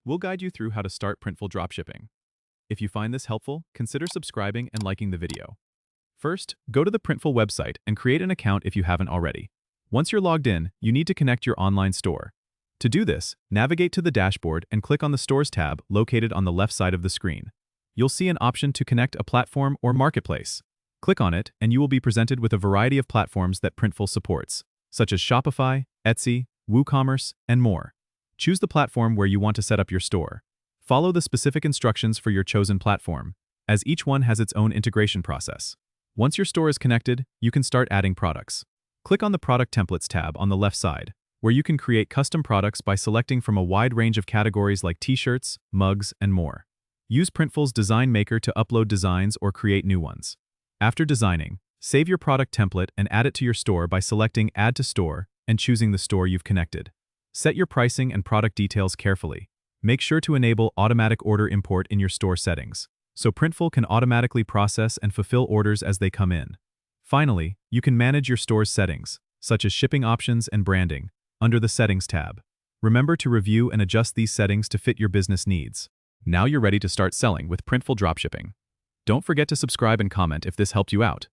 we'll guide you through how to start Printful Dropshipping. If you find this helpful, consider subscribing and liking the video. First, go to the Printful website and create an account if you haven't already. Once you're logged in, you need to connect your online store. To do this, navigate to the dashboard and click on the Stores tab located on the left side of the screen. You'll see an option to connect a platform or marketplace. Click on it, and you will be presented with a variety of platforms that Printful supports, such as Shopify, Etsy, WooCommerce, and more. Choose the platform where you want to set up your store. Follow the specific instructions for your chosen platform, as each one has its own integration process. Once your store is connected, you can start adding products. Click on the Product Templates tab on the left side, where you can create custom products by selecting from a wide range of categories like t-shirts, mugs, and more. Use Printful's Design Maker to upload designs or create new ones. After designing, save your product template and add it to your store by selecting Add to Store and choosing the store you've connected. Set your pricing and product details carefully. Make sure to enable automatic order import in your store settings, so Printful can automatically process and fulfill orders as they come in. Finally, you can manage your store's settings, such as shipping options and branding, under the Settings tab. Remember to review and adjust these settings to fit your business needs. Now you're ready to start selling with Printful Dropshipping. Don't forget to subscribe and comment if this helped you out.